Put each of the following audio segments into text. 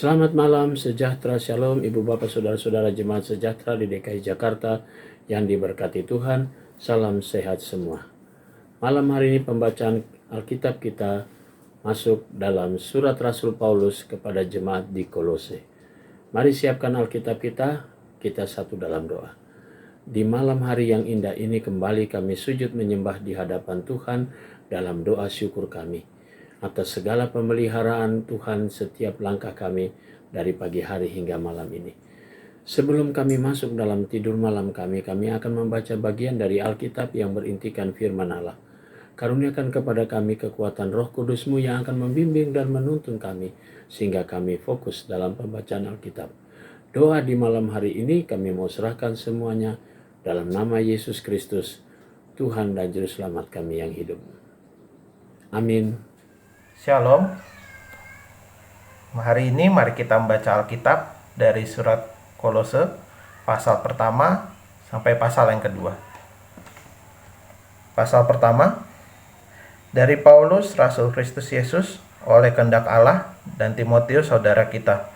Selamat malam, sejahtera, shalom, ibu bapak, saudara-saudara jemaat sejahtera di DKI Jakarta yang diberkati Tuhan. Salam sehat semua. Malam hari ini pembacaan Alkitab kita masuk dalam surat Rasul Paulus kepada jemaat di Kolose. Mari siapkan Alkitab kita satu dalam doa. Di malam hari yang indah ini kembali kami sujud menyembah di hadapan Tuhan dalam doa syukur kami atas segala pemeliharaan Tuhan setiap langkah kami dari pagi hari hingga malam ini. Sebelum kami masuk dalam tidur malam kami akan membaca bagian dari Alkitab yang berintikan firman Allah. Karuniakan kepada kami kekuatan Roh Kudus-Mu yang akan membimbing dan menuntun kami, sehingga kami fokus dalam pembacaan Alkitab. Doa di malam hari ini kami mau serahkan semuanya dalam nama Yesus Kristus, Tuhan dan Juru Selamat kami yang hidup. Amin. Shalom. Hari ini mari kita membaca Alkitab dari surat Kolose pasal pertama sampai pasal yang kedua. Pasal pertama, dari Paulus, Rasul Kristus Yesus, oleh kehendak Allah, dan Timotius saudara kita,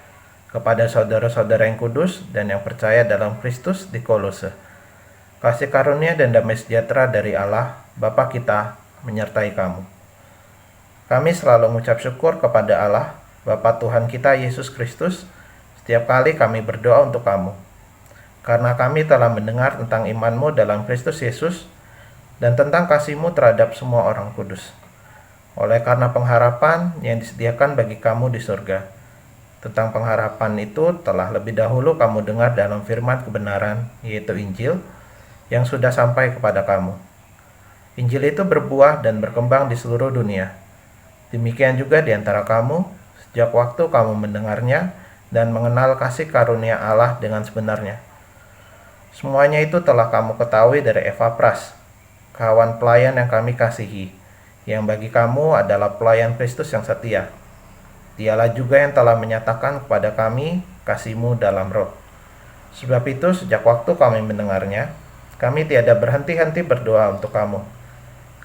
kepada saudara-saudara yang kudus dan yang percaya dalam Kristus di Kolose. Kasih karunia dan damai sejahtera dari Allah, Bapa kita, menyertai kamu. Kami selalu mengucap syukur kepada Allah, Bapa Tuhan kita Yesus Kristus, setiap kali kami berdoa untuk kamu. Karena kami telah mendengar tentang iman-Mu dalam Kristus Yesus, dan tentang kasih-Mu terhadap semua orang kudus. Oleh karena pengharapan yang disediakan bagi kamu di surga. Tentang pengharapan itu telah lebih dahulu kamu dengar dalam firman kebenaran, yaitu Injil, yang sudah sampai kepada kamu. Injil itu berbuah dan berkembang di seluruh dunia. Demikian juga di antara kamu, sejak waktu kamu mendengarnya dan mengenal kasih karunia Allah dengan sebenarnya. Semuanya itu telah kamu ketahui dari Epafras, kawan pelayan yang kami kasihi, yang bagi kamu adalah pelayan Kristus yang setia. Dialah juga yang telah menyatakan kepada kami kasih-Mu dalam roh. Sebab itu sejak waktu kami mendengarnya, kami tiada berhenti-henti berdoa untuk kamu.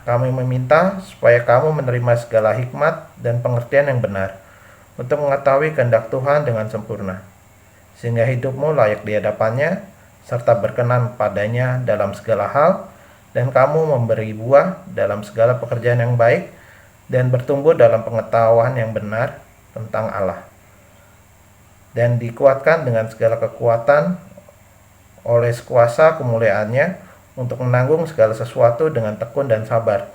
Kami meminta supaya kamu menerima segala hikmat dan pengertian yang benar untuk mengetahui kehendak Tuhan dengan sempurna, sehingga hidupmu layak di hadapannya serta berkenan padanya dalam segala hal, dan kamu memberi buah dalam segala pekerjaan yang baik dan bertumbuh dalam pengetahuan yang benar tentang Allah, dan dikuatkan dengan segala kekuatan oleh kuasa kemuliaannya untuk menanggung segala sesuatu dengan tekun dan sabar,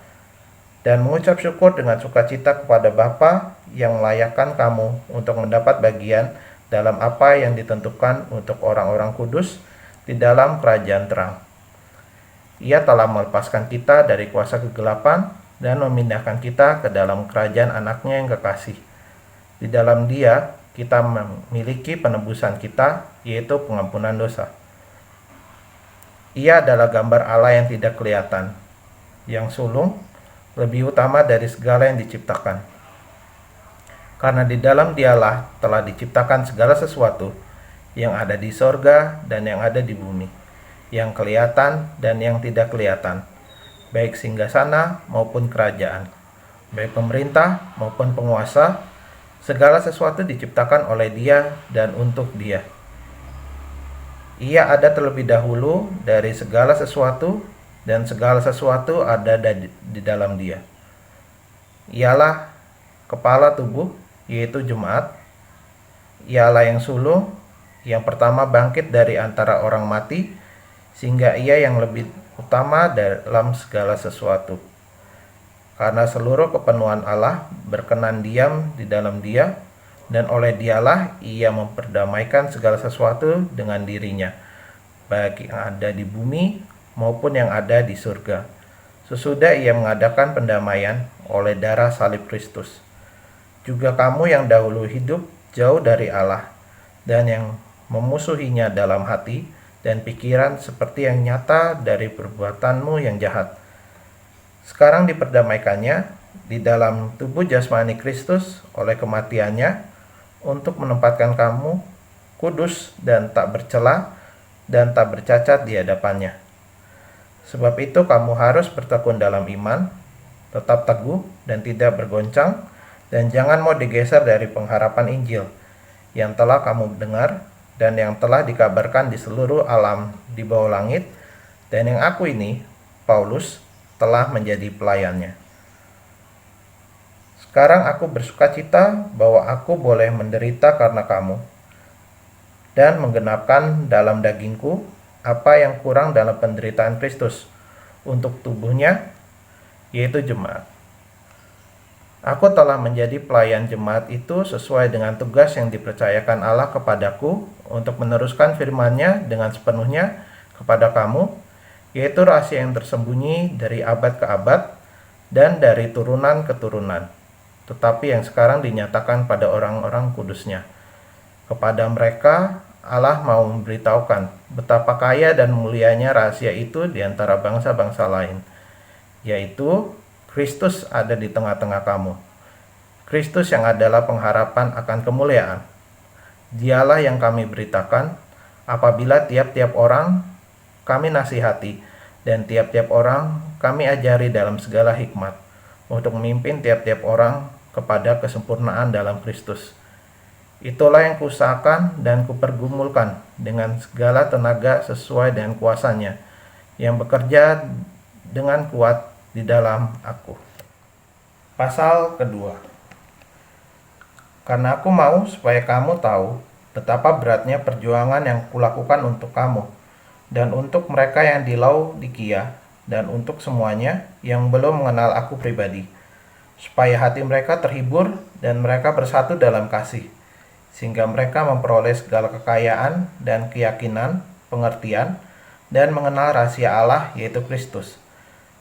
dan mengucap syukur dengan sukacita kepada Bapa yang melayakkan kamu untuk mendapat bagian dalam apa yang ditentukan untuk orang-orang kudus di dalam kerajaan terang. Ia telah melepaskan kita dari kuasa kegelapan dan memindahkan kita ke dalam kerajaan anaknya yang kekasih. Di dalam Dia kita memiliki penebusan kita, yaitu pengampunan dosa. Ia adalah gambar Allah yang tidak kelihatan, yang sulung, lebih utama dari segala yang diciptakan. Karena di dalam Dialah telah diciptakan segala sesuatu yang ada di sorga dan yang ada di bumi, yang kelihatan dan yang tidak kelihatan, baik singgasana maupun kerajaan, baik pemerintah maupun penguasa. Segala sesuatu diciptakan oleh Dia dan untuk Dia. Ia ada terlebih dahulu dari segala sesuatu, dan segala sesuatu ada di dalam Dia. Ialah kepala tubuh, yaitu jemaat. Ialah yang sulung, yang pertama bangkit dari antara orang mati, sehingga Ia yang lebih utama dalam segala sesuatu. Karena seluruh kepenuhan Allah berkenan diam di dalam Dia, dan oleh Dialah Ia memperdamaikan segala sesuatu dengan dirinya, baik yang ada di bumi maupun yang ada di surga, sesudah Ia mengadakan pendamaian oleh darah salib Kristus. Juga kamu yang dahulu hidup jauh dari Allah, dan yang memusuhinya dalam hati dan pikiran seperti yang nyata dari perbuatanmu yang jahat, sekarang diperdamaikannya di dalam tubuh jasmani Kristus oleh kematiannya, untuk menempatkan kamu kudus dan tak bercela dan tak bercacat di hadapannya. Sebab itu kamu harus bertekun dalam iman, tetap teguh dan tidak bergoncang, dan jangan mau digeser dari pengharapan Injil yang telah kamu dengar dan yang telah dikabarkan di seluruh alam di bawah langit, dan yang aku ini, Paulus, telah menjadi pelayannya. Sekarang aku bersukacita bahwa aku boleh menderita karena kamu, dan menggenapkan dalam dagingku apa yang kurang dalam penderitaan Kristus untuk tubuhnya, yaitu jemaat. Aku telah menjadi pelayan jemaat itu sesuai dengan tugas yang dipercayakan Allah kepadaku untuk meneruskan firman-Nya dengan sepenuhnya kepada kamu, yaitu rahasia yang tersembunyi dari abad ke abad dan dari turunan ke turunan, tetapi yang sekarang dinyatakan pada orang-orang kudus-Nya. Kepada mereka Allah mau memberitahukan betapa kaya dan mulianya rahasia itu di antara bangsa-bangsa lain, yaitu Kristus ada di tengah-tengah kamu. Kristus yang adalah pengharapan akan kemuliaan. Dialah yang kami beritakan apabila tiap-tiap orang kami nasihati dan tiap-tiap orang kami ajari dalam segala hikmat untuk memimpin tiap-tiap orang kepada kesempurnaan dalam Kristus. Itulah yang kuusahakan dan kupergumulkan dengan segala tenaga sesuai dengan kuasanya yang bekerja dengan kuat di dalam aku. Pasal kedua. Karena aku mau supaya kamu tahu betapa beratnya perjuangan yang kulakukan untuk kamu dan untuk mereka yang di Laodikia dan untuk semuanya yang belum mengenal aku pribadi, supaya hati mereka terhibur dan mereka bersatu dalam kasih, sehingga mereka memperoleh segala kekayaan dan keyakinan, pengertian, dan mengenal rahasia Allah, yaitu Kristus.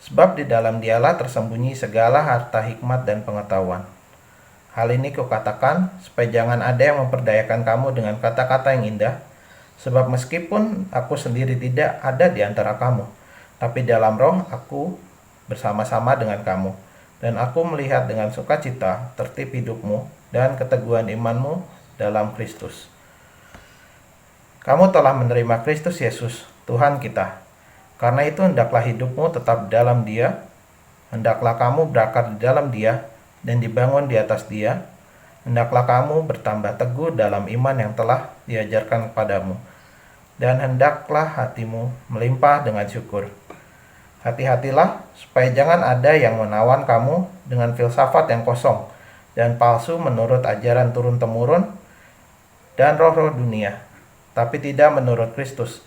Sebab di dalam Dialah tersembunyi segala harta hikmat dan pengetahuan. Hal ini kukatakan supaya jangan ada yang memperdayakan kamu dengan kata-kata yang indah, sebab meskipun aku sendiri tidak ada di antara kamu, tapi dalam roh aku bersama-sama dengan kamu, dan aku melihat dengan sukacita tertib hidupmu dan keteguhan imanmu dalam Kristus. Kamu telah menerima Kristus Yesus, Tuhan kita. Karena itu hendaklah hidupmu tetap dalam Dia, hendaklah kamu berakar di dalam Dia dan dibangun di atas Dia, hendaklah kamu bertambah teguh dalam iman yang telah diajarkan kepadamu, dan hendaklah hatimu melimpah dengan syukur. Hati-hatilah supaya jangan ada yang menawan kamu dengan filsafat yang kosong dan palsu menurut ajaran turun-temurun dan roh-roh dunia, tapi tidak menurut Kristus.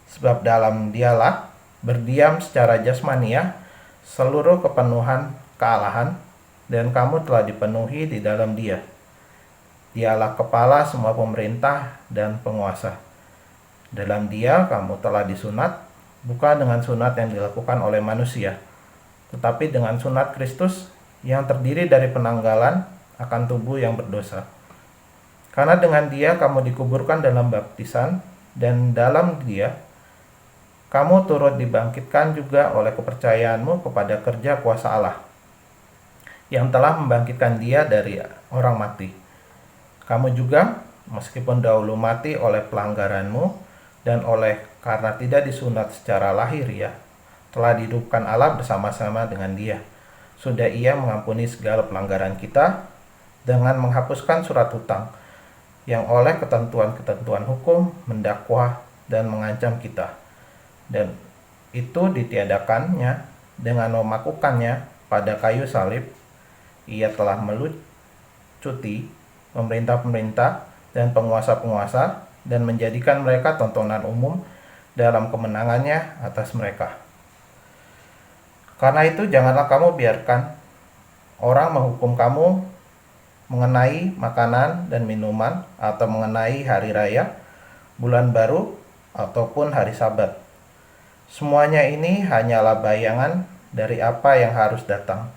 Sebab dalam Dialah berdiam secara jasmaniah seluruh kepenuhan kealahan, dan kamu telah dipenuhi di dalam Dia. Dialah kepala semua pemerintah dan penguasa. Dalam Dia kamu telah disunat, bukan dengan sunat yang dilakukan oleh manusia, tetapi dengan sunat Kristus yang terdiri dari penanggalan akan tubuh yang berdosa. Karena dengan Dia kamu dikuburkan dalam baptisan, dan dalam Dia kamu turut dibangkitkan juga oleh kepercayaanmu kepada kerja kuasa Allah, yang telah membangkitkan Dia dari orang mati. Kamu juga, meskipun dahulu mati oleh pelanggaranmu dan karena tidak disunat secara lahiriah, telah dihidupkan Allah bersama-sama dengan Dia. Sudah Ia mengampuni segala pelanggaran kita dengan menghapuskan surat hutang yang oleh ketentuan-ketentuan hukum mendakwa dan mengancam kita. Dan itu ditiadakannya dengan memakukannya pada kayu salib. Ia telah melucuti pemerintah-pemerintah dan penguasa-penguasa dan menjadikan mereka tontonan umum dalam kemenangannya atas mereka. Karena itu janganlah kamu biarkan orang menghukum kamu mengenai makanan dan minuman, atau mengenai hari raya, bulan baru, ataupun hari Sabat. Semuanya ini hanyalah bayangan dari apa yang harus datang,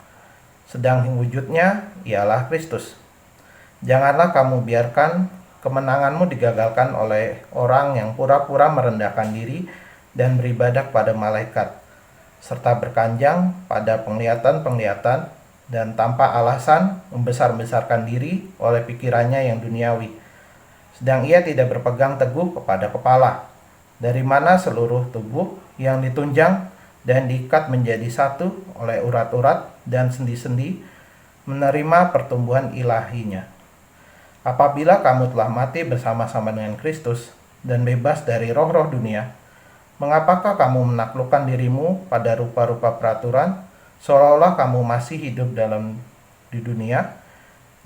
sedang wujudnya ialah Kristus. Janganlah kamu biarkan kemenanganmu digagalkan oleh orang yang pura-pura merendahkan diri dan beribadah pada malaikat, serta berkanjang pada penglihatan-penglihatan dan tanpa alasan membesar-besarkan diri oleh pikirannya yang duniawi, sedang ia tidak berpegang teguh kepada kepala, dari mana seluruh tubuh yang ditunjang dan diikat menjadi satu oleh urat-urat dan sendi-sendi menerima pertumbuhan ilahinya. Apabila kamu telah mati bersama-sama dengan Kristus dan bebas dari roh-roh dunia, mengapakah kamu menaklukkan dirimu pada rupa-rupa peraturan, seolah-olah kamu masih hidup di dunia?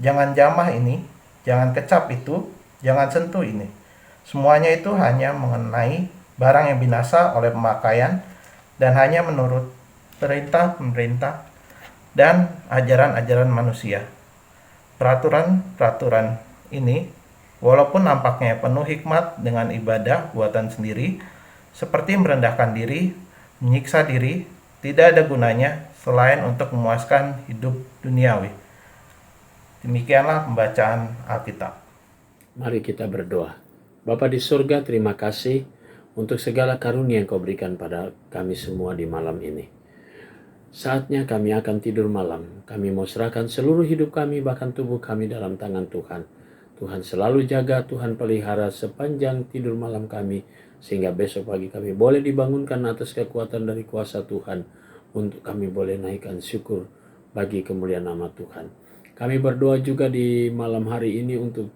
Jangan jamah ini, jangan kecap itu, jangan sentuh ini. Semuanya itu hanya mengenai barang yang binasa oleh pemakaian dan hanya menurut perintah-perintah dan ajaran-ajaran manusia. Peraturan-peraturan ini, walaupun nampaknya penuh hikmat dengan ibadah buatan sendiri, seperti merendahkan diri, menyiksa diri, tidak ada gunanya selain untuk memuaskan hidup duniawi. Demikianlah pembacaan Alkitab. Mari kita berdoa. Bapa di surga, terima kasih untuk segala karunia yang Kau berikan pada kami semua di malam ini. Saatnya kami akan tidur malam. Kami mau serahkan seluruh hidup kami, bahkan tubuh kami dalam tangan Tuhan. Tuhan selalu jaga, Tuhan pelihara sepanjang tidur malam kami, sehingga besok pagi kami boleh dibangunkan atas kekuatan dari kuasa Tuhan, untuk kami boleh naikkan syukur bagi kemuliaan nama Tuhan. Kami berdoa juga di malam hari ini untuk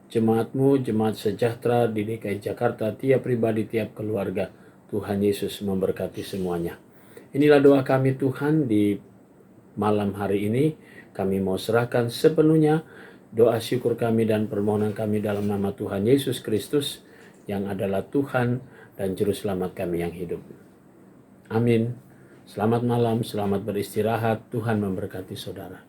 jemaat-Mu, jemaat sejahtera di DKI Jakarta, tiap pribadi, tiap keluarga. Tuhan Yesus memberkati semuanya. Inilah doa kami Tuhan di malam hari ini. Kami mau serahkan sepenuhnya doa syukur kami dan permohonan kami dalam nama Tuhan Yesus Kristus, yang adalah Tuhan dan Juru Selamat kami yang hidup. Amin. Selamat malam, selamat beristirahat. Tuhan memberkati saudara.